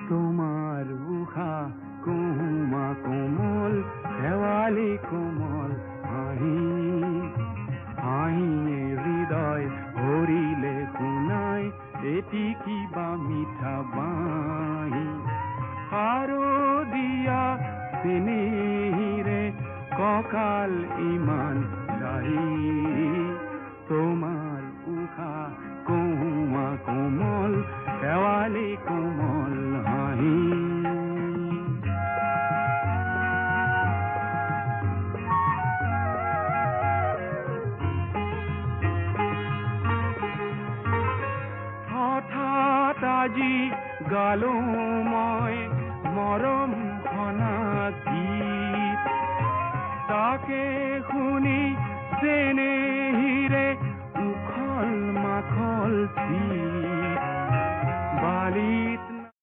তোমাৰ উষা কুমা কোমল শেৱালি কোমল হাঁহি হাঁহিয়ে হৃদয় ভৰিলে শুনাই এটি কিবা মিঠা বাঁহী শাৰদীয়া চেনেহিৰে কঁকাল ইমান যায়ি তোমাৰ উষা কুমা কোমল শেৱালি কোমল হাঁহি হঠাৎ আজি গালো মই মৰম ঘনা গীত তাকে শুনি চেনেহিৰে উখল মাখল চিত বালিত